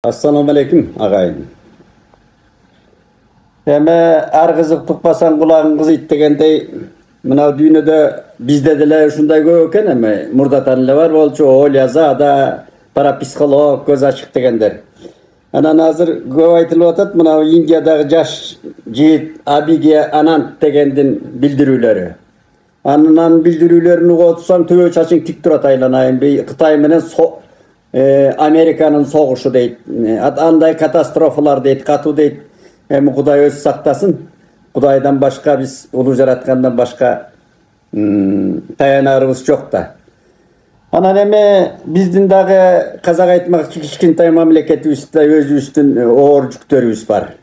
Assalamu alaikum ağayın. Her kızık tutmasan kulağın it degendey mına dünyada bizde dile şunday göken ama murdatanlı var bolçu ol yaza da para psikolog göz açık degender. Ana hazır göv aytılıp atat mına Indiyadagı jaş jigit Abiga Anand degендин bildirүүлөрү. Anından bildirүүлөрүнү otursam töö çaçın tik turat aylanayım. Kıtay menen Amerika'nın soğuşu deyit. Anday katastrofalar deyit, katı deyit. Hem Kuday öz saktasın. Kudaydan başka biz ulu jaratkandan başka tayanarımız çok da. Anan eme bizdin dağı kazak aytmak kiçkinтай mamleketibizde özübüzdün oor жүктөрүбүз var.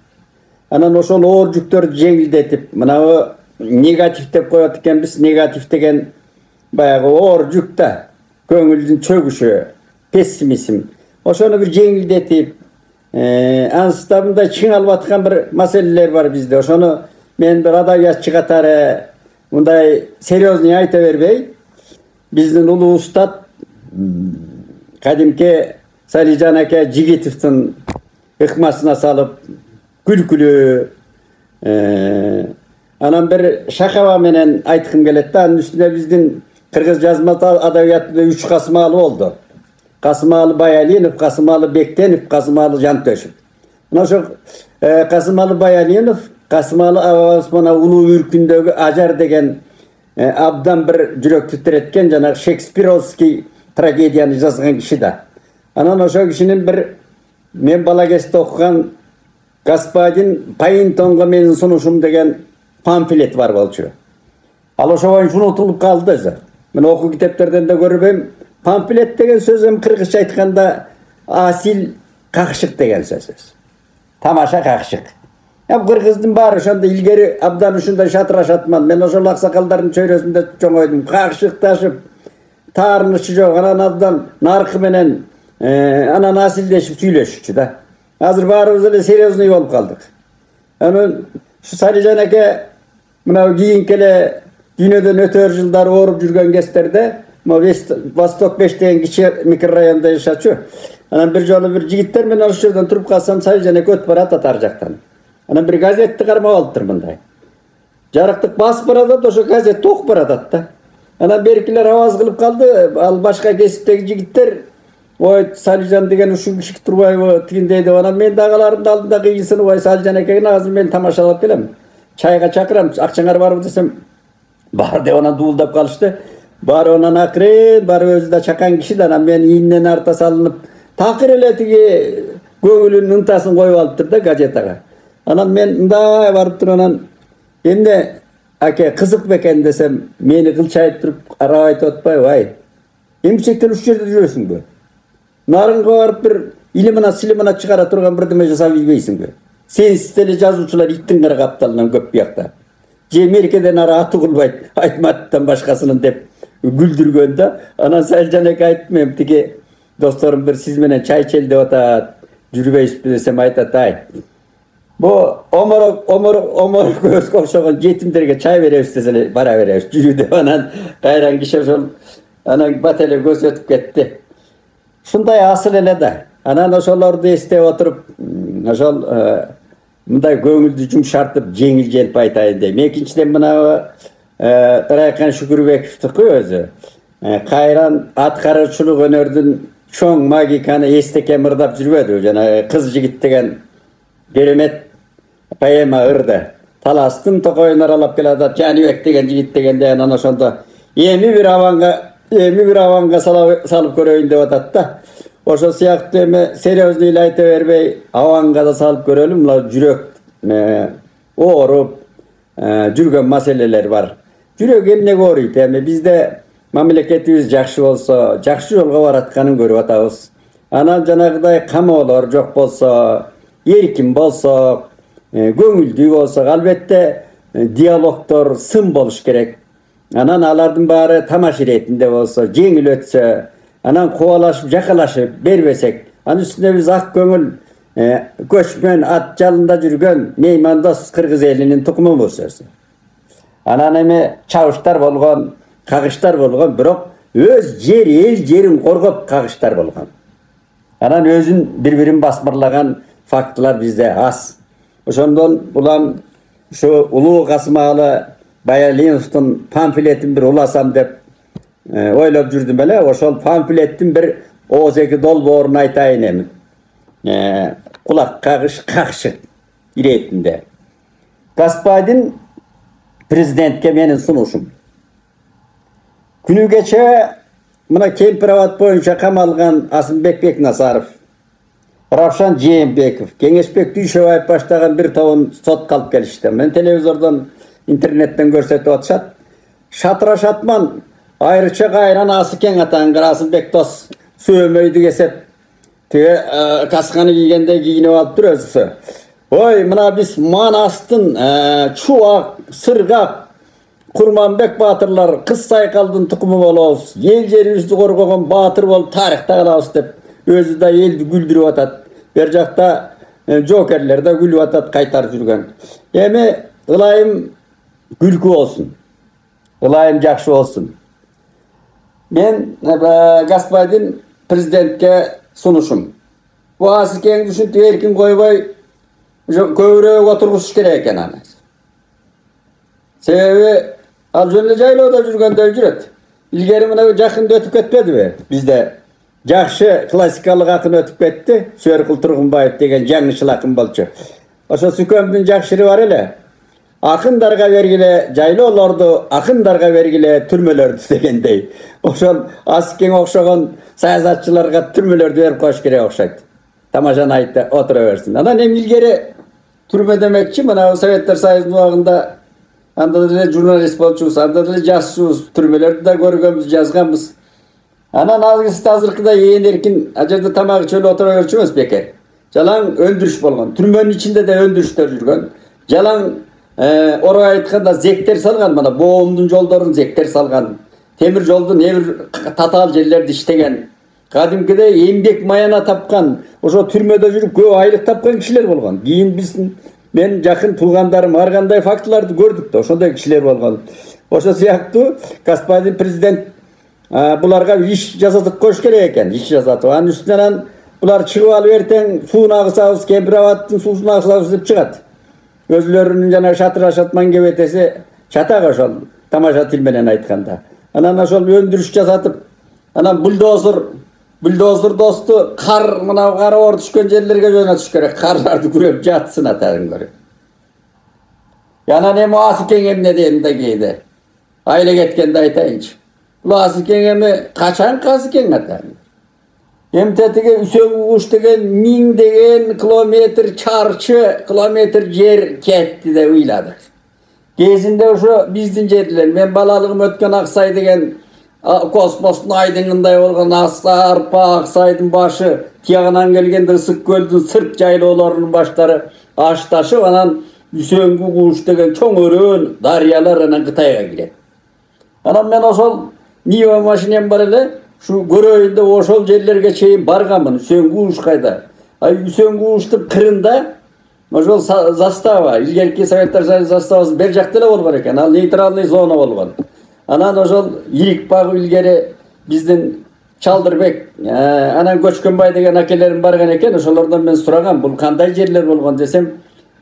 Anan oşol oor жүктөрдү жеңилдетип, мына negatif деп коет экенбиз. Negatif деген баягы oor жүк да, көңүлдүн чөгүшү, pessimizm. Oşonu bir жеңилдетип, ansızda çiң alып atkан bir meseleler var bizde. Oşonu men bir adabiyatçı katары мындай серьезный айта бербей, биздин улуу устат кадимки Салижан аке Жигитовдун ыкмасына салып күлкүлүү анан bir шакаба менен айткым келет да. Анын үстүнө биздин кыргыз жазма адабиятында 3 Касымалы болду. Kasımalı Bayalinov, Kasımalı Bektenov, Kasımalı Jantöşев. Ошо Kasımalı Bayalinov, Kasımalı Osmana Ulu Ürkündөгү Ajar деген abdan bir жүрөк титиреткен жанагы Шекспировский трагедияны жазган киши да. Анан ошо кишинин bir мен бала кезде окуган Господин Пайнтонго менин сунушум деген памфлет бар болчу. Ал ошо боюнча унутулуп калды. Мен окуу китептерден да көрбөйм. Pamflet деген söz hem Kırgızca aytkanda asil kakşık деген söz. Tamaşa kakşık. Ya Kırgızdın bari şonda ilgeri abdan uşunda şatıraş atman. Men oşol aksakalların çöyrösünde çoğoydum. Kakşık taşıp tarınışı yok. Anan abdan narkı menen anan asildeşip süйлöşüçü da. Hazır barımız öyle seriyozluğu olup kaldık. Yani şu Salijan ake mına giyinkele dünyada nötör yıllar oğurup жүрген kesterde Vostok 5 деген кичи микрорайонда жашачу. Анан bir жолу bir жигиттер менен ошол жерден туруп калсам Салижан эки өтүп барат ар жактан. Анан bir газетти кармап алыптыр мындай. Жарыктык басып баратат, ошо газетти окуп баратат да. Анан беркилер аваз кылып калды. Ал башка кесиптеги жигиттер ой Салижан деген ушул киши турбайбы тигиндей деп. Анан мен дагы алардын алдында кыйынсынып ой Салижан экени азыр мен тамашалап келем. Чайга чакырам, акчаңар барбы десем бар деп анан дуулдап калышты. Bari ondan akren, bari özü de çakan kişi de ben iğnen arta salınıp takir ele tigi göğülünün ıntasını koyup alıptır da gazetaya. Anam ben da varıp duran hem ake kızık beken desem meni kılçayıp durup arayıp otpay vay. Emçekten 3 yerde жүрөсүң bö. Narınga varıp bir ilimina silimina çıkara turgan bir deme jasap izbeysin bö. Sensiz tele жазуучулар ittің kara kaptalından köp biyakta. Amerika'dan ara atı kılbayt, aytmadıktan başkasının dep güldürgönde. Anan Saljan eke aytmayım tiki dostlarım bir siz menen çay içeli de ota жүрбейсиз desem aytat ay. Bu omorok göz kokşogon yetimlerge çay verебиз desele bara verебиз. Жүрүү деп анан кайран киши ошол анан бателе көз өтүп кетти. Шундай асыл эле да. Анан ошолорду эстеп отуруп ошол мындай көңүлдү жумшартып жеңил желп айтайын дейм. Экинчиден мына Райкан Шүкүрбековдуку өзү. Кайран аткаруучулук өнөрдүн чоң магиканы эстеке мырдап жүрбөдү. Жана кыз жигит деген керемет поэма ырды. Таластын токойун аралап келатат. Жаныбек деген жигит дегенде анан ошондо эми бир аванга салып көрөйүн деп атат да. Ошол сыяктуу эми серьезный эле айта бербей аванга да салып көрөлүм. Мына жүрөк ооруп жүргөн маселелер бар. Жүрөк эмнеге ооруйт? Эми бизде мамлекетибиз жакшы болсо, жакшы жолго баратканын көрүп атабыз. Анан жанагыдай камоолор жок болсо, эркин болсо, көңүлдүү болсо, албетте диалогдор сын болуш керек. Анан алардын баары тамаш иретинде болсо, жеңил өтсө, анан кубалашып, жакалашып бербесек, анын үстүнө биз ак көңүл көчмөн ат жалында жүргөн меймандос кыргыз элинин тукумубуз өзү. Анан эми чабыштар болгон, кагыштар болгон, бирок өз жер, эл жерин коргоп кагыштар болгон. Anan özün bir-birin basmırlagan faktlar bizde az. Oşondan ulan şu Ulu Kasım Ağa Bayalinov'tun pamfletin bir ulasam dep oylap jürdüm ele. Oşol pamfletin bir ozeki dolboğurunu aytayın emin. Kulak kakışı iretinde. Gaspaydin prezidentke menin sunuşum. Günü geçe mına Kempirawat boyunca kamalgan Asımбек Бекназаров, Ravşan Jeenbekov, Kengesbek Dүйшөбаев başlagan bir tavın sot kalıp gelişti. Men televizordan, internetten görsetip atışat. Şatıra şatman, ayrıca gayran Asıken atan, Asımбек Дос söömöydü gesep. Kaskanı giygende giyinip alıp duruyoruz. Oy, mına biz Manastın, Çuvak, Sırgak, Kurmanbek batırlar, kız saykaldın tukumu bolabız. El jeri yüzü korgogan batır bolup tarihte kalabız dep. Özü de eldi güldürüp atat. Bir jakta jokerler de gülüp atat kaytar жүрген. Emi ılayım gülkü olsun. Ilayım jakşı olsun. Men Gaspaydin prezidentke sunuşum. Bu Asıken düşünüp erkin koybay kövröğe oturguş kerek eken ana. Sebebi al jönle jaylooda жүргөндө жүрөt. İlgeri mına jakında ötüp ketmedi be. Bizde jakşı klassikalık akın ötüp ketti. Sörkül Turgunbayev degen жаңычыл akın bolчu. Oşo Sükömdün jakşırı var ele. Akındarga vergile jayloolordu, akındarga vergile türmölördü degендей. Oşol Asıken okşogon sayasatçılarga türmölördü berip koyuş kerek okşayt. Tamaşan aytты otura bersin. Anan hem ilgeri türme demekçi mına Sovetler Soyuzu'nun wagtında anda da jurnalist bolчубуз, anda da жазчубуз, türmelerde de görgөнбүз, жазганбыз. Anan azgısı azırkıda yeğen erkin acaba tamamı çölü otura görçümüz beker. Jalan öndürüş bolgan. Türmenin içinde de öndürüşler жүргөн. Jalan oraya aytkanda zekter salgan mana boğumdun jolдорун zekter salgan. Temir joldu nebir tatal жерлерди иштеген. Kadimkide еңбек mayana tapkan, oşo türmede жүрүp көп aylık tapkan kişiler bolgan. Giyin bizsin. Men jakın tuğandarım arganday faktılardı gördük de oşonday kişiler bolgan. Oşo siyaktуу Gaspaydin prezident bularga iş jasatıp koş kerek eken, iş jasatıp. Anın üstünden bular çıkıp alıp erten suunu agısabız, Kempirawаттын suusunu agısabız dep çıgat. Özlerinin jana şatıra şatman kebetesi çatak oşol tamaşa til menen aytkanda. Anan oşol öndürüş jasatıp anan buldozer dostu kar mına kara or düşkön жерlerге жөнөтүш керек. Karlardı görüp jatsın atarın görüp. Yana ne Asıken emne deyinde giydi. Aile getkende aytayınç. Bu Asıken emi kaçan Asıken atarın. Emtetege Üsön Uğuş degen 1000 degen kilometr çarşı kilometr yer ketdi de uyladık. Gezinde oşo bizdin jerler. Men balalığım ötken Aksay degen kosmostun aydınınday olgan Arpa, Aksaydın başı, tiyağынан gelgende Isık Göl'dün sırt jayloolorunun başları aştaşıp anan Üsöngü Uğuş degen çoң örön daryalar anan Kıtayga giret. Anan men oşol Niva maşinem bar ele, şu göröýünde oşol jerlerge çeyin bargamın Üsöngü Uğuş kayda. Üsöngü Uğuş'tun kırında oşol zastava, ilgerki Sovetler Soyuzu zastavası ber jakta ele bolgan eken, al neytralный zona bolgan. Anan oşol yirik bagı ilgeri bizdin Çaldırbek, anan Göçkönbay degen akelerim bargan eken, oşolordan men suragan, bul kanday jerler bolgan desem,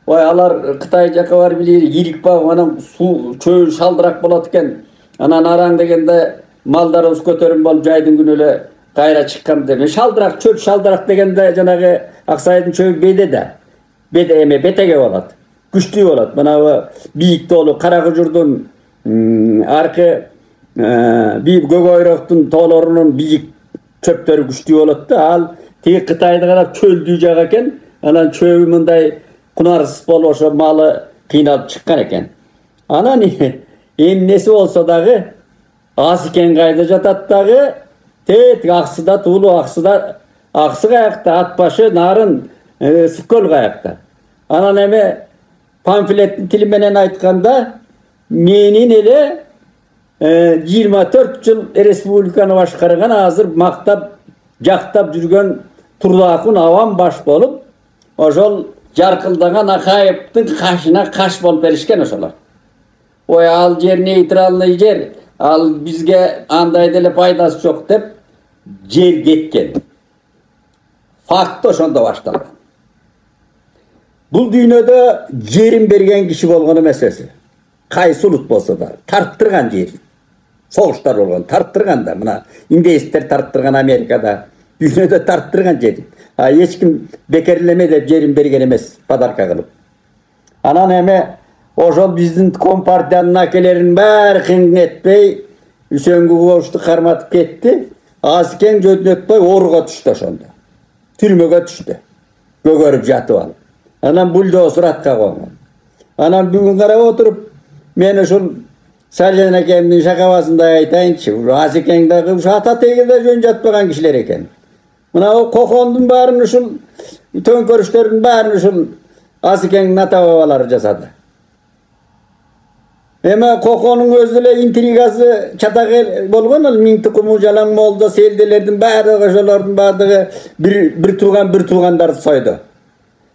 oy alar Kıtay jaka bar bilir, yirik bagı anan su çöl şaldırak bolat eken, anan araң degende maldarыбыз көтөрүм болуp жайдын күнү эле кайра чыккам деп. Шалдыrak çöl şaldırak degende janагы Аксайдын çöl беде да. Bede эме бетеге болот. Күчтүү болот. Мына бу бийик тоолу Каракыжурдун аркы бийик Көкөйрөктүн тоолорунун бийик çöptөрү күчтүү болот да. Ал тиги Кытайды карап çöldүү жак экен. Анан çöbү мындай кунарсыз болуп ошо малы кыйналып чыккан экен. Анан эмнеси болсо дагы Asıken kayda jatat dagı tet Aksıda tuğulu Aksı kayakta Atbaşı narın Sıkkol kayakta. Anan eme pamfletin tili menen aytkanda menin ele 24 yıl Respublikanı başkarıgan hazır maktap jaktap жүргөн Turdaakun avam baş bolup oşol jarkıldagan Akayevdin kaşına kaş bolup berişken oşolar. Oy al jer neytralny jer. Al bizge anday dele paydası çok dep jer ketken. Fakta ошондо башталган. Бул дүйнөдө жерин берген киши болгону meselesi. Кайсы улут болсо да тарттырган жер. Согуштар болгон, тарттырган да. Мына индеецтер тарттырган Америкада, дүйнөдө тарттырган жер. Эч ким бекерлеме деп жерин берген эмес, подарка кылып. Анан эме ошол биздин компартиянын акелерин баары кыйын этпей, Үсөнгү Кубошту карматып кетти. Азкең жөтүн өтпөй ооруга түштү ошондо. Түрмөгө түштү. Көгөрүп жатып алып. Анан бульдозер атка койгон. Анан бүгүн карап отуруп, мен ушул Саржан акемдин шакабасында айтайынчы, Азкең дагы ушу ата тегиде жөн жатпаган кишилер экен. Мына Кокондун баарын ушул төңкөрүштөрдүн баарын ушул Азкеңдин ата бабалары жасады. Эме Коконун өзү эле интригасы чатак болгон, ал Миң Тукуму, Жалаң Молдо, Селделердин баардыгы, ошолордун баардыгы бир туугандарды сойду.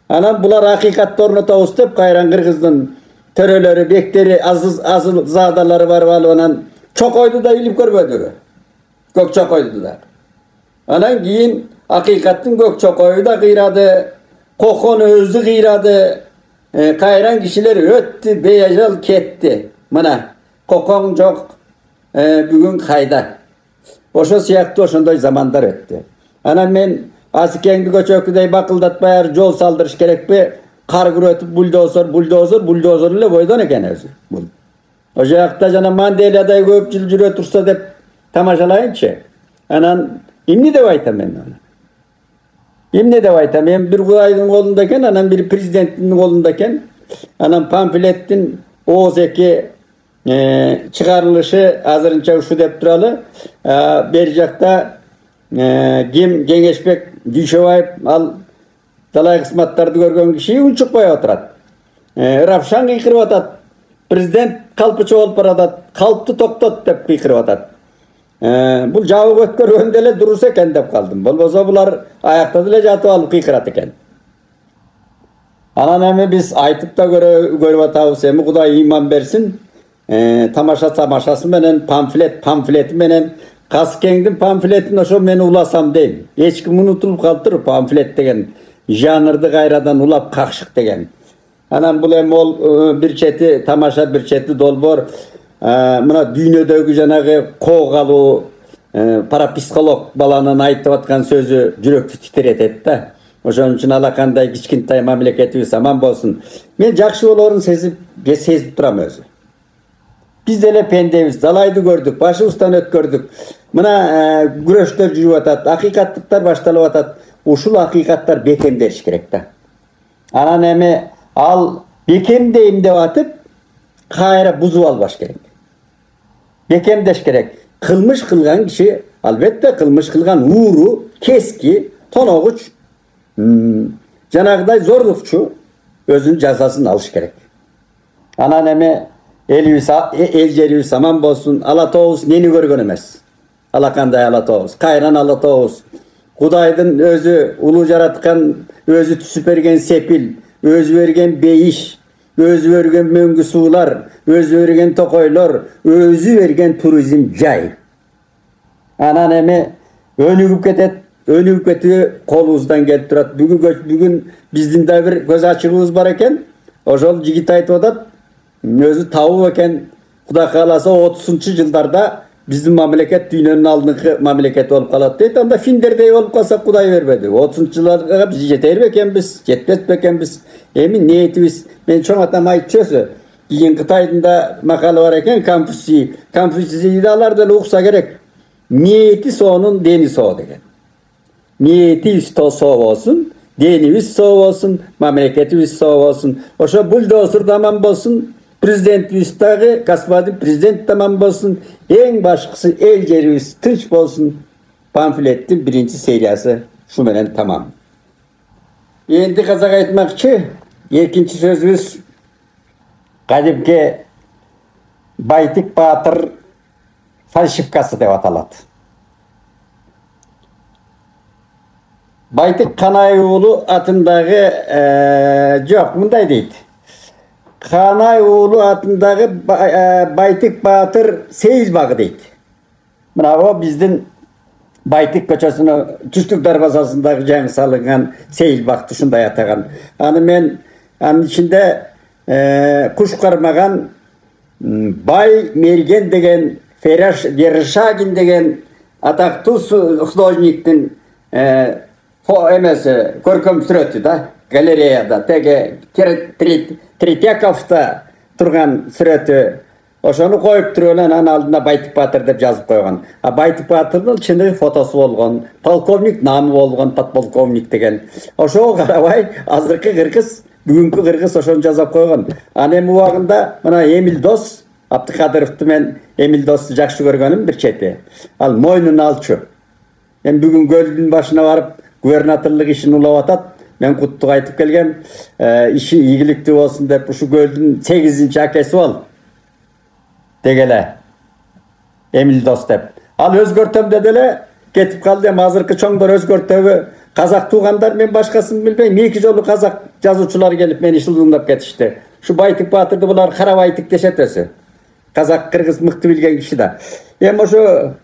Анан булар акыйкатты орнотобуз деп кайран кыргыздын төрөлөрү, бектери, азыл заадалары барып алып анан чокойду да илип көрбөдү. Көк чокойду да. Анан кийин акыйкаттын көк чокою да кыйрады, Кокон өзү кыйрады. Кайран кишилер өттү, бейажал кетти. Мына Кокон жок, бүгүн кайда? Ошо сыяктуу ошондой замандар өттү. Анан мен Азкеңди көчөкүдөй бакылдатпай жол салдырыш керекпи? Кар күрөтүп бульдозер эле бойдон экен өзү. Ошол жакта жана Манделядай көп жыл жүрө турса деп тамашалайынчы. Анан эмне деп айтам мен аны? Эмне деп айтам? Мен бир Кудайдын колунда экен, анан бир президенттин колунда экен. Анан памфлеттин ооз-2 чыгарылышы азырынча ушу деп туралы. Бери жакта ким Кеңешбек Дүйшөбаев ал талай кызматтарды көргөн киши унчукпай отурат. Равшан кыйкырып атат. Президент калпыча болуп баратат. Калпты токтот деп кыйкырып атат. Бул жабык өткөргөндө эле дурус экен деп калдым. Болбосо булар аяктан эле жатып алып кыйкырат экен. Анан эми биз айтып да көрүп атабыз, эми Кудай иман берсин. Тамашасы менен памфлети менен Азкеңдин памфлетин ошо мен уласам дейм. Эч ким унутулуп калыптыр памфлет деген жанрды кайрадан улап какшык деген. Анан бул эми ол бир чети тамаша, бир чети долбоор. Мына дүйнөдөгү жанагы коогалуу парапсихолог баланын айтып аткан сөзү жүрөктү титиретет да. Ошон үчүн алакандай кичкентай мамлекетибиз аман болсун. Мен жакшы болоорун сезип турам өзү. Биз деле пендебиз, далайды көрдүк, башыбыздан өткөрдүк. Мына күрөштөр жүрүп атат, акыйкаттыктар башталып атат. Ушул акыйкаттар бекемделиш керек да. Анан эми ал бекемдейм деп атып, кайра бузуп албаш керек. Бекемдеш керек. Кылмыш кылган киши, албетте кылмыш кылган ууру, кески, тоногуч, жанагыдай зорлукчу өзүнүн жазасын алыш керек. Анан эми эл жерибиз аман болсун. Ала тообуз нени көргөн эмес. Алакандай ала тообуз, кайран ала тообуз. Кудайдын өзү улуу жараткан, өзү түсүп берген сепил, өзү берген бейиш, өзү берген мөңгү суулар, өзү берген токойлор, өзү берген туризм жай. Анан эми өнүгүп кетет, өнүгүп кетүү колубуздан келип турат. Бүгүн биздин да бир көз ачыгыбыз бар экен. Ошол жигит айтып атат, өзү табып экен, Кудай кааласа 30-жылдарда биздин мамлекет дүйнөнүн алдыңкы мамлекети болуп калат дейт. Анда финдердей болуп калсак Кудай бербеди. 30-жылдарга биз жетер бекенбиз, жетпес бекенбиз. Эми ниетибиз, мен чоң атам айтчусу, кийин Кытайдын да макалы бар экен, Конфуций алар деле укса керек. Ниети сонун, дени соо деген. Ниетибиз соо болсун, денибиз соо болсун, мамлекетибиз соо болсун. Ошо бульдозер аман болсун. Президентибиз дагы, господин президент таман болсун, эң башкысы эл жерибиз тынч болсун. Памфлеттин биринчи сериясы шу менен тамам. Энди казак айтмакчы, экинчи сөзүбүз кадимки Байтик Баатыр фальшивкасы деп аталат. Байтик Канай уулу атындагы жок, мындай дейт. Канай уулу атындагы Байтик Баатыр сейил багы дейт. Мына биздин Байтик көчөсүнө түштүк дарбазасындагы жаңы салынган сейил бактı ушундай атаган. Аны мен анын ичинде куш кармаган Бай Мерген деген Фераш Вершагин деген атактуу художниктин эмеси көркөм сүрөтү да галереяда теге Третьяковта турган сүрөтү ошону коюп туруп эле анын алдына Байтик Баатыр деп жазып койгон. А Байтик Баатырдын чыныгы фотосу болгон, полковник намы болгон, подполковник деген. Ошого карабай азыркы кыргыз, бүгүнкү кыргыз ошону жазып койгон. Анан эми убагында мына Эмил Дос, Абдыкадыровду мен Эмил Досту жакшы көргөнүм бир чети. Ал мойнун алчу. Эми бүгүн көлдүн башына барып губернаторлук ишин улап атат. Мен куттук айтып келгем, иши ийгиликтүү болсун деп ушу көлдүн 8-чи акеси бол. Дегеле Эмил Дос деп. Ал өзгөртөм деди эле, кетип калды. Эми азыркы чоңдор өзгөртөбү? Казак туугандар мен башкасын билбейм. 2 жолу казак жазуучулар келип мени шылдыңдап кетишти. Ушу Байтик Баатырды булар кара Байтик дешет өзү. Казак кыргыз мыкты билген киши да. Эми ошо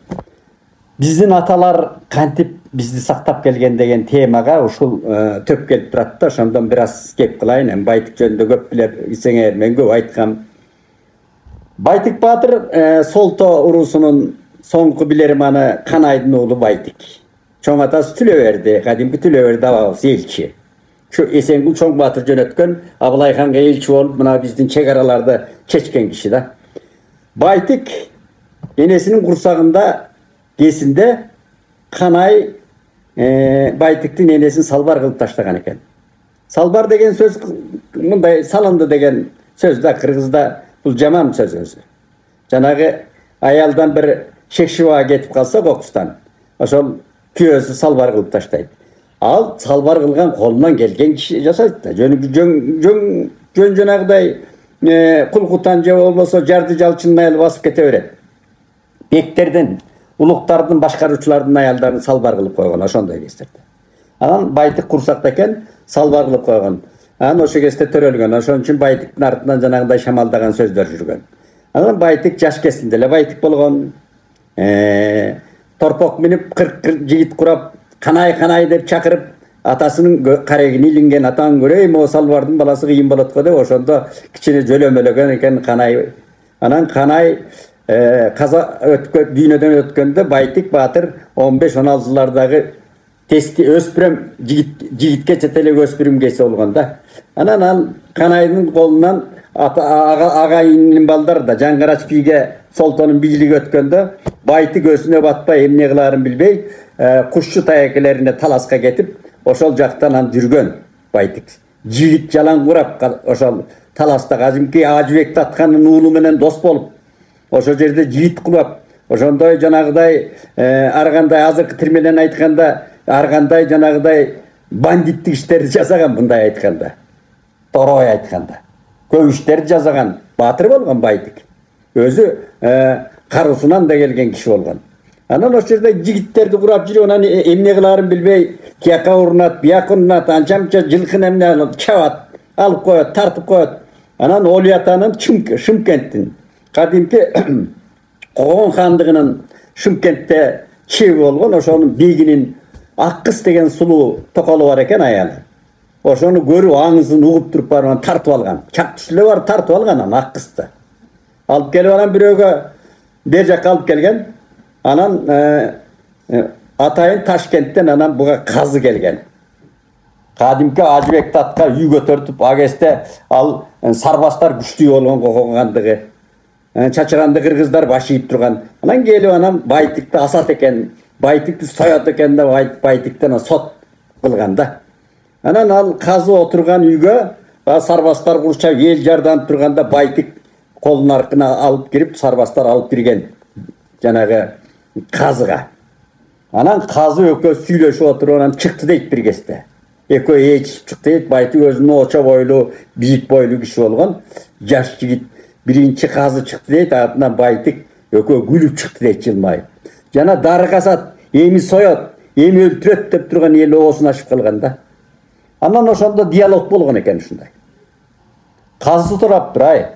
биздин аталар кантип бизди сактап келген деген темага ушул төп келип турат да. Ошондон бир аз кеп кылайын. Эми Байтик жөнүндө көп билсеңер, мен көп айткам. Байтик Баатыр Солто урусунун соңку билерманы Канайдын уулу Байтик. Чоң атасы Түлөберди, кадимки Түлөберди абабыз элчи. Эсенгүл Чоң Баатыр жөнөткөн Абылай ханга элчи болуп мына биздин чек араларды чечкен киши да. Байтик энесинин курсагында кесинде Канай Байтиктин энесин салбар кылып таштаган экен. Салбар деген сөз мындай салынды деген сөз да кыргызда бул жаман сөз өзү. Жанагы аялдан бир шекшиба кетип калса кокустан, ошол күйөөсү салбар кылып таштайт. Ал салбар кылган колунан келген киши жасайт да. Жөн жанагыдай кулкутан же болбосо жарды жалчынын аялы басып кете берет. Бектердин, улуктардын, башкаруучулардын аялдарын салбар кылып койгон ошондой кездерде. Анан Байтик курсакта экен, салбар кылып койгон. Анан ошо кезде төрөлгөн. Ошон үчүн Байтиктин артынан жанагындай шамалдаган сөздөр жүргөн. Анан Байтик жаш кезинде эле Байтик болгон. Торпок минип 40 жигит курап, Канай деп чакырып, атасынын карегин илинген атаң көрөй, мо салбардын баласы кыйын болот го деп ошондо кичине жөлөмөлөгөн экен Канай. Анан Канай каза дүйнөдөн өткөндө Байтик Баатыр 15-16-жылардагы тести өспүрөм жигитке четелек өспүрүм кеси болгон да. Анан ал Канайдын колунан агайынын балдар да жаңгарач бийге Солтонун бийлиги өткөндө Байтик өзүнө батпай эмне кыларын билбей кушчу таекелерине таласка кетип ошол жактан ан жүргөн Байтик. Жигит жалаң курап ошол таласта кадимки Ажыбек Татканын уулу менен дос болуп ошол жерде жигит курап ошондой жанагыдай ар кандай азыркы тил менен айтканда ар кандай жанагыдай бандиттик иштерди жасаган, мындай айтканда. Торой айтканда. Көп иштерди жасаган баатыр болгон Байтик. Өзү карусунан да келген киши болгон. Анан ошол жерде жигиттерди курап жүрүп, анан эмне кыларын билбей, кияка урунат, бияка урунат, анча-мынча жылкын эмне алып чабат, алып коет, тартып коет. Анан Оли атанын Шымкенттин кадимки Когон хандыгынын Шымкентте чеби болгон, ошонун бегинин Аккыз деген сулуу токолу бар экен аялы. Ошону көрүп аңызын угуп туруп барып тартып алган. Чактүсүлө бар тартып алган анан Аккызды. Алып келип анан бирөөгө бер жакка алып келген. Анан атайын Ташкенттен анан буга казы келген. Кадимки Ажыбек Татка үй көтөртүп, агесте ал сарбастар күчтүү болгон Когон хандыгы. Чачыранды кыргыздар баш ийип турган. Анан келип анан Байтикти асат экен. Байтикти соят экен деп Байтиктен сот кылган да. Анан ал казы отурган үйгө сарбастар курчап эл жарданып турганда Байтик колунун аркына алып кирип, сарбастар алып кирген жанагы казыга. Анан казы экөө сүйлөшүп отуруп анан чыкты дейт бир кезде. Экөө ээчип чыкты дейт. Байтик өзүнүн очо бойлуу, бийик бойлуу киши болгон. Жаш жигит биринчи казы чыкты дейт. Артынан Байтик экөө күлүп чыкты дейт жылмайып. Жана дары касат, эми соет, эми өлтүрөт деп турган эл оосун ачып калган да. Анан ошондо диалог болгон экен ушундай. Казы тураптыр, ай.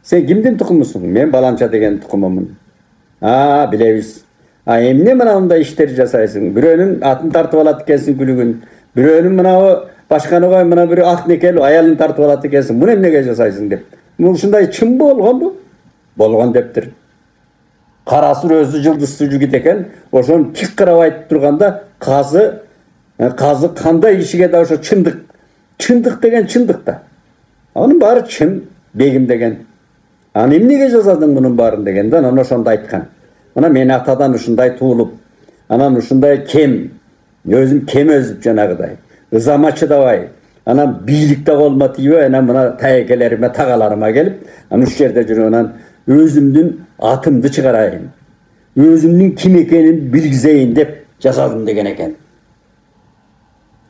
Сен кимдин тукумусуң? Мен баланча деген тукумумун. Билебиз. Emne mınavında işleri jasaysın. Biröөнүн атын тартып алат экенсиң күлүгүн. Biröөнүн мынабы башканы кой, мына бирөө ак некелүү аялын тартып алат экенсиң. Муну эмнеге жасайсың деп. Ушундай чын болгонбу? Болгон дептир. Кара сур өзү жылдызсыз жигит экен. Ошону тик карап айтып турганда казы кандай кишиге да ошо чындык. Чындык деген чындык да. Анын баары чын, бегим деген. Аны эмнеге жазадың мунун баарын дегенде анан ошондо айткан. Мына мен атадан ушундай туулуп, анан ушундай кем, өзүм кем өзүп жанагыдай. Ызама чыдабай, анан бийликте колума тийбей, анан мына таекелериме, тагаларыма келип, анан уш жерде жүрүп анан өзүмдүн атымды чыгарайын. Өзүмдүн ким экенин билгизейин деп жасадым деген экен.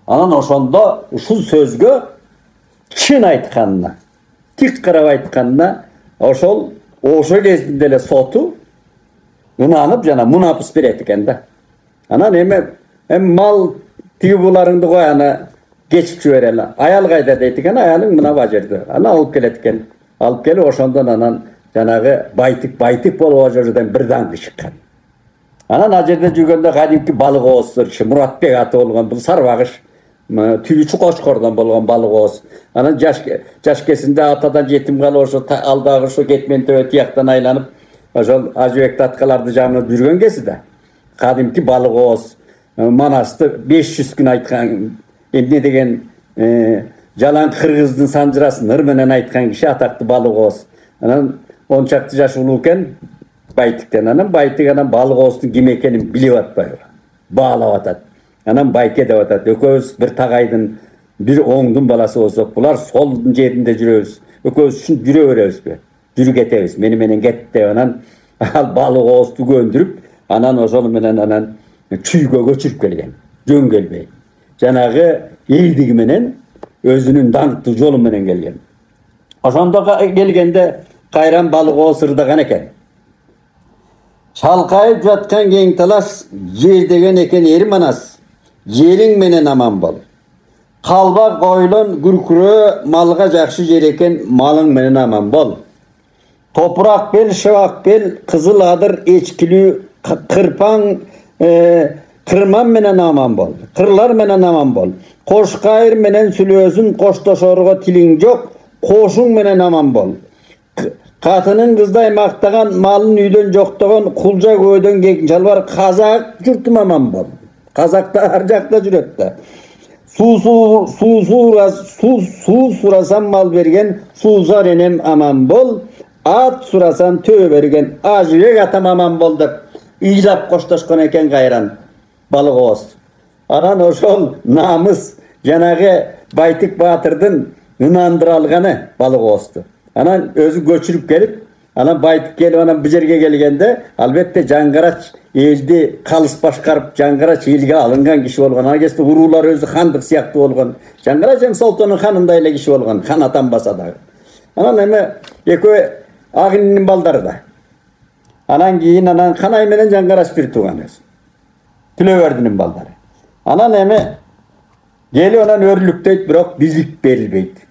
Анан ошондо ушул сөзгө чын айтканына, тик карап айтканына ошо кезинде эле соту ынанып жана мунапыс берет экен да. Анан эми мал тиги буларыңды кой, аны кечип жиберели. Аял кайда дейт экен, аялың мына баа жерде. Аны алып келет экен. Алып келип ошондон анан жанагы байтык болуп жерден бир даңгы чыккан. Анан ал жерде жүргөндө кадимки балык ооздор, Муратбек аты болгон, бул сарбагыш, түйүчү Кочкордон болгон балык ооз. Анан жаш кезинде атадан жетим калып ошо алдагы ошо кетмен төбө тияктан айланып, ошол Ажыбек таткаларды жагынып жүргөн кези да. Кадимки балык ооз, Манасты 500 күн айткан, эмне деген жалаң кыргыздын санжырасын ыр менен айткан киши атактуу балык ооз. Анан 10 чакты жаш улуу экен Байтиктен. Анан Байтик анан балык ооздун ким экенин билип атпайбы? Баалап атат. Анан Байке деп атат. Экөөбүз бир тагайдын, бир оңдун баласы болсок, булар солдун жеринде жүрөбүз. Экөөбүз үчүн жүрө беребизби? Жүрүп кетебиз. Мени менен кет деп анан ал балык оозду көндүрүп, анан ошол менен анан чүйгө көчүрүп келген. Жөн келбей. Жанагы элдиги менен өзүнүн даңктуу жолу менен келген. Ошондо келгенде кайран балык ооз ырдаган экен. Çalkayıp жаткан кең талас, жер деген экен ери Манас. Жериң менен аман бол. Калбак ойлон күркүрө, малга жакшы жер экен, малың менен аман бол. Топурак бел, шыбак бел, кызыл адыр, эчкилүү, кырпаң, кырман менен аман бол. Кырлар менен аман бол. Кошкайыр менен сүлөөсүн, коштошорго тилиң жок, кошуң менен аман бол. Katının kızday maqtagan, malın üydön жоқтогон, кулжа көйдөн кең жалбар казак журтум аман бол. Казакта ар жакта жүрөт да. Суу сурасам мал берген, суузар энем аман бол. Ат сурасам төбө берген, Ажыбек атам аман бол деп ыйлап коштошкон экен кайран балык ооз. Анан ошол намыс жанагы Байтик Баатырдын ынандыра алганы балык оозду. Анан өзү көчүрүп келип, анан Байтик келип анан бу жерге келгенде, албетте Жаңгарач элди калыс башкарып, Жаңгарач элге алынган киши болгон. Ана кезде уруулар өзү хандык сыяктуу болгон. Жаңгарач эми Солтоонун ханындай эле киши болгон, хан атанбаса дагы. Анан эми экөө агынын балдары да. Анан кийин анан Канай менен Жаңгарач бир тууган өзү. Түлөбөрдүнүн балдары. Анан эми келип анан өрлүктөйт, бирок бийлик берилбейт.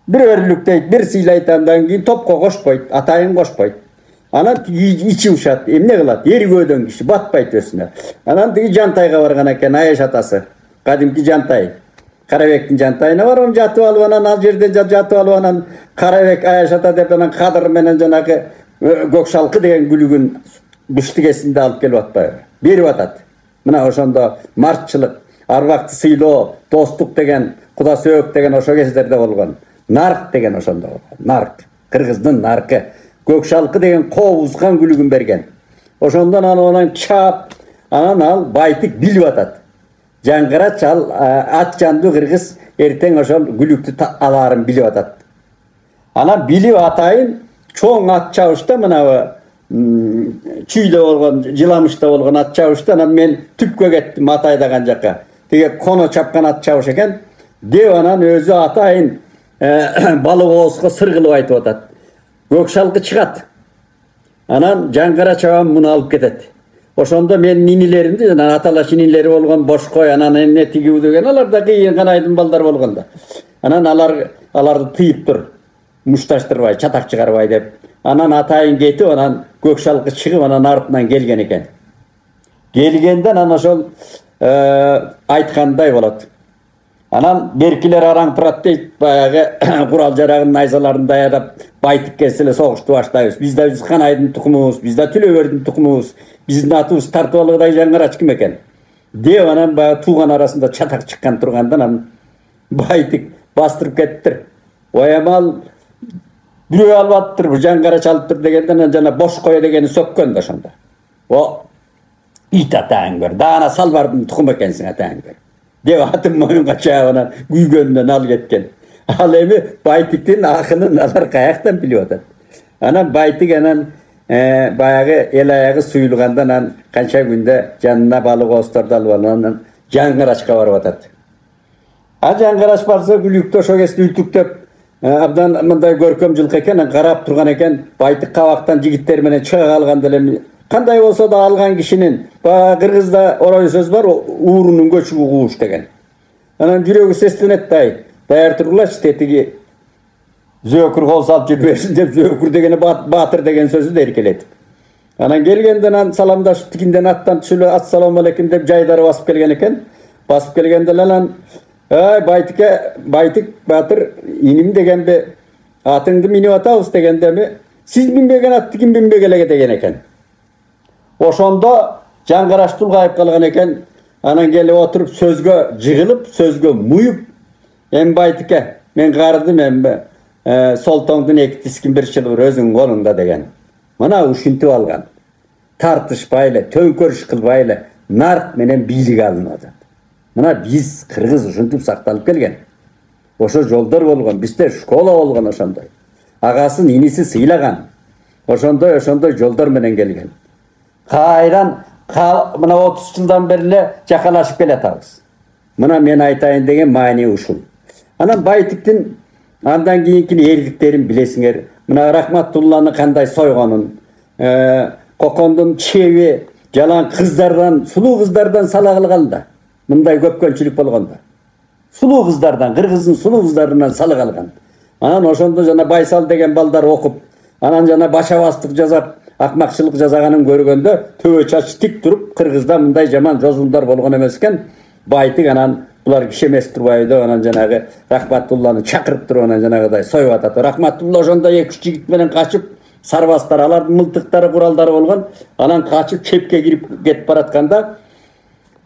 Bir örlükteyt, bir silaytandan keyin topqa koşpayt, atayın koşpayt. Anan içi uşat, emne kılat, yeri gödön kişi, batpayt ösüne. Anan tigi Jantayga bargan eken, Ayaş atası, kadimki Jantay. Karabek'in Jantayına var, onu jatıp alıp anan, al jerde jatıp alıp anan, Karabek Ayaş ata dep anan, Kadır menen janakı Gökşalkı degen gülügün büştügesinde alıp gelip atpayı. Berip atat. Mına oşonda martçılık, arvaktı sıyloo, dostluk degen, kuda söök degen oşo kezderde bolgon. Nark degen ошондо. Nark. Кыргыздын наркы. Көкшалкы деген коозган күлүгүн берген. Ошондон алып анан чап, анан ал Байтик билип атат. Жаңгарач ал ат жандуу кыргыз эртең ошол күлүктү алаарын билип атат. Анан билип атайын чоң ат чабышта мына чүйдө болгон, жыламышта болгон ат чабышта анан мен түпкө кеттим ат айдаган жакка. Тиге коно чапкан ат чабыш экен. Деп анан өзү атайын балык оозго сыр кылып айтып атат. Көкшалкы чыгат. Анан Жаңгарач абам муну алып кетет. Ошондо мен нинилеримди, жана аталаш нинилери болгон Бошкой, анан эмне тигүү деген, алар да кийин Канайдын балдары болгондо. Анан аларды тыйып тур. Мушташтырбай, чатак чыгарбай деп. Anan atayın ketip, anan Gökşalkı çıkıp anan артынан kelген eken. Kelgenden ana şol aytkanday bolat. Anan berkiler araң turat deyt, баягы курал жарагын найзаларын даядап, Байtık келсе согушту баштайбыз. Биз да Канайдын тукумубуз, биз да Түлөбөрдүн тукумубуз, биздин атыбыз Тартыбалыгыдай жаңгырач ким экен? Деп анан баягы тууган арасында чатак чыккан тургандан анан Байtık бастырып кеттир. Оямал бирөө албаттыр, бу жаңгырач алыптыр дегенден жана бош кое дегени сөккөн да ошондо. О ит атаң бер, дана салбардын тукум экенсиң атаң бер. Деп атын моюнга чаабынан күйгөндөн ал кеткен. Ал эми Байтиктин акылын алар каяктан билип атат. Анан Байтик анан баягы эл аягы суюлгандан анан канча күндө жанына балык оостарды алып анан жаңгырачка барып атат. А жаңгырач барса күлүктө ошо кезде үтүктөп абдан мындай көркөм жылкы экен, карап турган экен. Байтик кабактан жигиттер менен чыга калганда эле кандай болсо да алган кишинин кыргызда орой сөз бар, уурунун көчүгү кууш деген. Анан жүрөгү сестенет даяр тургулачы тетиги зөөкүр кол салып жүрбөсүн деп зөөкүр дегени баатыр деген сөзү да эркелетип. Анан келгенден анан саламдашып тигинден аттан түшүлө ассаламу алейкум деп жайдары басып келген экен. Басып келгенде анан Байтик баатыр иним дегенде атыңды минип атабыз дегендеми сиз минбеген атты ким минбек эле деген экен. Ошондо жаңгыраш тулгайып калган экен. Анан келип отуруп сөзгө жыгылып, сөзгө муюп, "Эми Байтикке, мен карыдым эми солтоңдун эки тискин бир чылбыр өзүңүн колуңда" деген. Мына ушинтип алган. Тартышпай эле, төңкөрүш кылбай эле нарк менен бийлик алынып атат. Мына биз кыргыз ушинтип сакталып келген. Ошо жолдор болгон, бизде школа болгон ошондой. Агасын иниси сыйлаган. Ошондой жолдор менен келген. Кайран мына 30 жылдан бери эле жакалашып келатабыз. Мына мен айтайын деген маани ушул. Анан Байтиктин андан кийинки эрдиктерин билесиңер. Мына Рахматулланы кандай сойгонун, Кокондун чеби жалаң кыздардан, сулуу кыздардан сала кылганда, мындай көпкөнчүлүк болгондо. Сулуу кыздардан, кыргыздын сулуу кыздарынан сала калган. Анан ошондо жана Байсал деген балдар окуп, анан жана башабастык жасап, акмакчылык жасаганын көргөндө төбө чачы тик туруп, кыргызда мындай жаман жозулдар болгон эмес экен. Байтик анан булар киши эмес турбайбы, анан жанагы Рахматулланы чакырып туруп анан жанагыдай союп атат. Рахматулла ошондо 2-3 жигит менен качып, сарбаздар алардын мылтыктары, куралдары болгон, анан качып чепке кирип кетип баратканда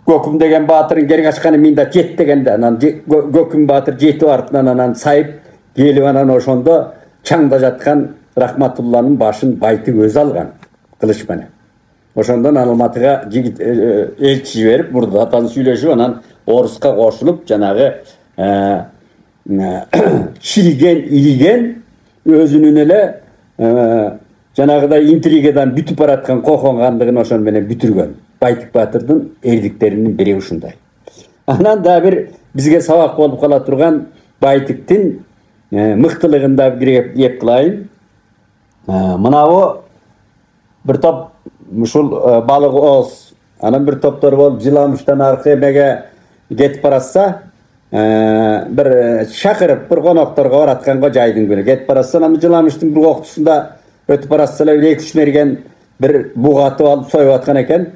Göküm деген баатырын кери качканы минда жет дегенде анан Göküm баатыр жетип артынан анан сайып келип анан ошондо чаңда жаткан Рахматулланын башын Байтик өзү алган кылыч менен. Ошондон Алматыга жигит элчи жиберип, бурдатан сүйлөшүп анан Оруска кошулуп жанагы шириген, ириген өзүнүн эле жанагыдай интригадан бүтүп бараткан Кокон хандыгын ошон менен бүтүргөн. Байтик баатырдын эрдиктеринин бири ушундай. Анан да бир бизге сабак болуп кала турган Байтиктин мыктылыгын да кеп кылайын. Мынабу бир топ ушул балык ооз, анан бир топтор болуп Жыламыштан аркы эмеге кетип баратса, бир чакырып бир конокторго баратканга жайдын күнү кетип баратса, анан Жыламыштын бир октусунда өтүп баратса эле 2-3 мерген бир бугатып алып союп аткан экен.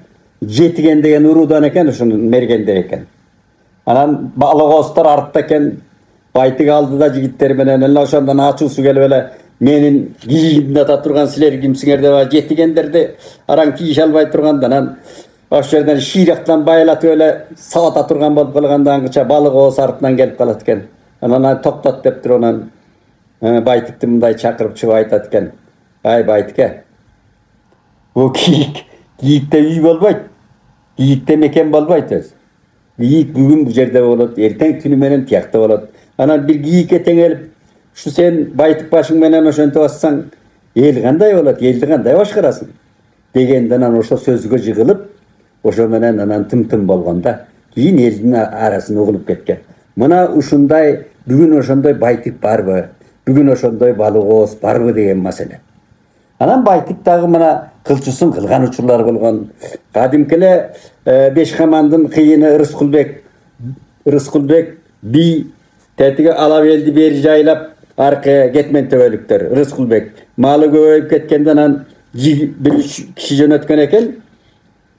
Жетиген деген уруудан экен, ушуну мергендер экен. Анан балык оостор артта экен. Байтик алдыда жигиттер менен эле ошондон ачуусу келип эле менин кийигимди ата турган силер кимсиңер деп жетигендерди араң кийише албай турганда анан ошол жерден шийрактан байлатып эле сабата турган болуп калганда аңгыча балык ооз артынан келип калат экен. Анан токтот деп туруп анан Байтикти мындай чакырып чыгып айтат экен. Ай Байтикке, бу кийикте үй болбойт, кийикте мекен болбойт өзү. Кийик бүгүн бу жерде болот, эртең түнү менен тиякта болот. Анан бир кийикке теңелип, ушу сен Байтик башың менен ошентип атсаң, эл кандай болот, элди кандай башкарасың дегенден анан ошо сөзгө жыгылып, ошо менен анан тым-тым болгонда кийин элдин арасына угулуп кеткен. Мына ушундай бүгүн ошондой Байтик барбы, бүгүн ошондой балык ооз барбы деген маселе. Анан Байтик дагы мына кылчусын кылган учурлар болгон. Кадимки эле Бешкамандын кыйыны Рыскулбек би тетиге алап элди бери жайлап arka ketmen töbölüktör, Rızkulbek. Malı göbeyip ketkenden an bir kişi jönötken eken,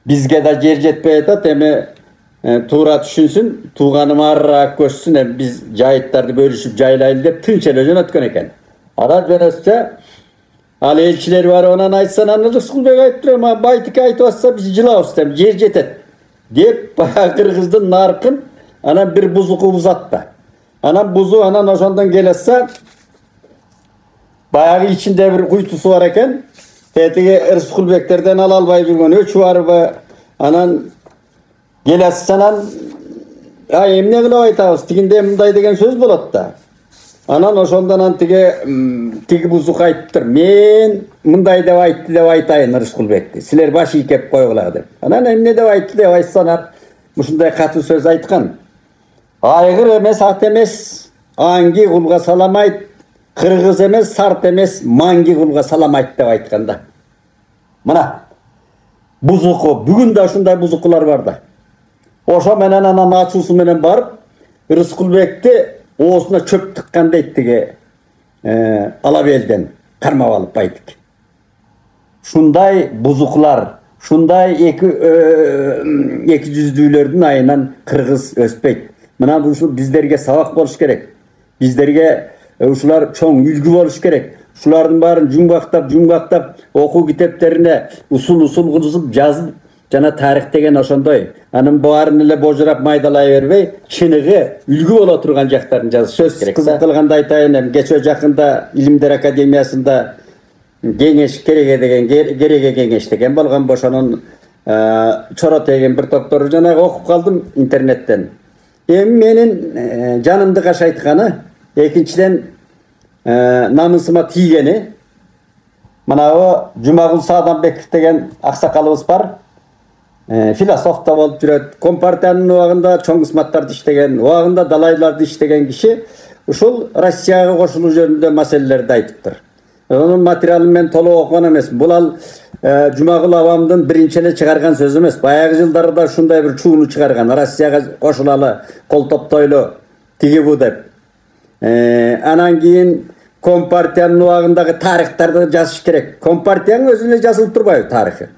bizge da yer jetpey etat, eme tuğra düşünsün, tuğanım arrak koşsun, hem biz cahittardı bölüşüp caylaylı dep tınçele jönötken eken. Ara jönötse, al elçileri var ona aytsan anı Rızkulbek ayttır ama baytık aytı atsa biz jıla ustem, yer jetet. Deyip bayağı Kırgızdın narkın, ana bir buzuku uzattı. Anam buzu anan oşandan geletse bayağı içinde bir kuytusu var eken tetiği Rızkulbeklerden albay жүрген öç var ve anan geletse anan ay emne kılıp aytabız tiginde mınдай деген söz bolat da anan oşondan tigi buzuk ayttır men mınдай dep aytты dep aytayın Rızkulbekti siler baş ийкеп койгула dep anan emne dep aytты dep айтсанар ушундай катуу söz aytkan. Aygır emes, at emes, angi kulga salamayt, kırgız emes, sart emes, mangi kulga salamayt dep aytkanda. Mına, buzuku, bugün de şunday buzukular var da. Oşa menen anan açusu menen barıp, Rızkulbekti oğusuna çöp tıkkanda ettige Alabelden karmap alıp baytık. Şunday buzuklar, şunday eki yüzdüylerdin ayınan Kırgız öspek. Mına bu bizlerge sabak boluş gerek. Bizlerge uşular çoğun ülgü boluş gerek. Şulardın barın cumbaktap oku kiteplerine usul kılıp yazıp jana tarih degen oşondoy. Anın bарын ele bojurap maydalay berbey, çınıgı ülgü bola turgan jaktарын жазып söz gerek. Kızık kılganda aytayın hem geçö jakında İlimler Akademiyasında Gengeş gerege gengeş degen bolgan boşonun çoro tegen bir toptoru jana okup kaldım internetten. Menin canımdı kaşaytkanı, ikinciden namısıma tiygeni, mana o Cumagul Saadanbekov degen aksakalыбыз бар. Filosof da bolup жүрөt. Kompartiyanın убагында чоң кызматтарды иштеген, убагында далайларды иштеген киши ушул Россияга кошулуу жөнүндө маселелерди айтыптыр. Onun materialini men толук окуган эмесмин. Бул ал Жумагул абамдын биринчи эле чыгарган сөзү эмес. Баягы жылдарда ушундай бир чууну чыгарган. Россияга кошулалы, кол топтойлу, тиги бу деп. Анан кийин Компартиянын убагындагы тарыхтарды жазыш керек. Компартиянын өзү эле жазылып турбайбы тарыхы?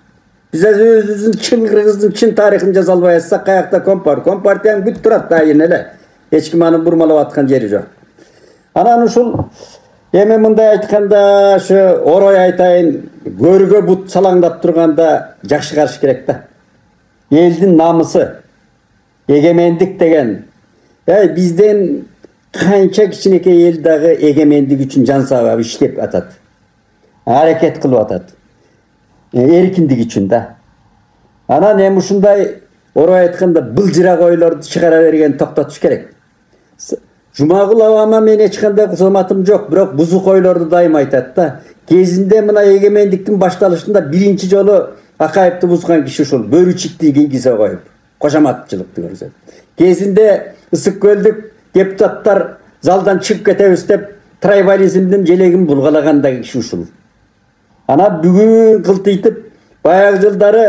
Биз өзүбүздүн чын Кыргыздын чын тарыхын жаза албай атсак, каякта Компартиянын бүт турат дайын эле. Эч ким аны бурмалап аткан жери жок. Анан ушул эми мындай айтканда, шу орой айтайын, көргө бут салаңдап турганда жакшы караш керек да. Элдин намысы, эгемендик деген. Бизден канча кичинекей эл дагы эгемендик үчүн жан сабап иштеп атат. Аракет кылып атат. Эркиндик үчүн да. Анан эми ушундай орой айтканда былжырак ойлорду чыгара берген токтотуш керек. Жумагул абама мен эч кандай кызматым жок, бирок бузук ойлорду дайым айтат да. Кезинде мына эгемендиктин башталышында биринчи жолу Акаевди бузган киши ушул бөрүчүктү кийгизе коюп, кошоматчылыкты көрсөтөт. Кезинде Ысык көлдүк депутаттар залдан чыгып кетебиз деп трайбализмдин желегин булгалаган да киши ушул. Ана бүгүн кылтыйтып, баягы жылдары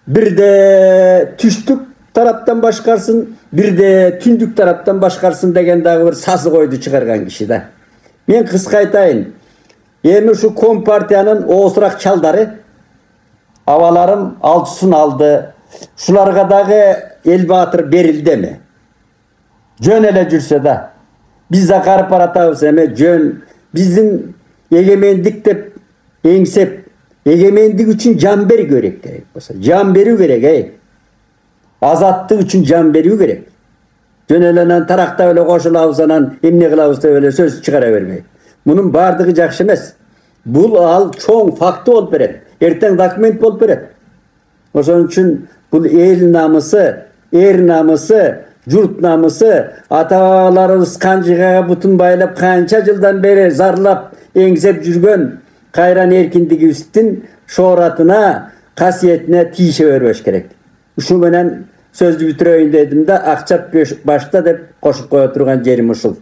бирде түштүк тараптан башкарсын, бирде түндүк тараптан башкарсын деген дагы бир сазы койду чыгарган киши да. Мен кыска айтайын. Эми ушу Компартиянын оосурак чалдары абаларым алчысын алды. Шуларга дагы эл баатыр берилдеми? Жөн эле жүрсө да. Биз да карып баратабыз эми жөн. Биздин эгемендик деп эңсеп, эгемендик үчүн жан берүү керек болсо. Жан берүү керек, азаттык үчүн жан берүү керек. Жөн эле тарактап эле кошулабыз анан эмне кылабыз деп эле сөз чыгара бербей. Мунун бардыгы жакшы эмес. Бул ал чоң факты болуп берет. Эртең документ болуп берет. Ошон үчүн бул эл намысы, эр намысы, журт намысы, ата-бабаларыбыз канжыгага бутун байлап канча жылдан бери зарлап эңсеп жүргөн кайран эркиндигибиздин шооратына, касиетине тийише бербеш керек. Ушу менен сөздү бүтүрөйүн дедим да, акчап башта деп кошуп кое турган жерим ушул.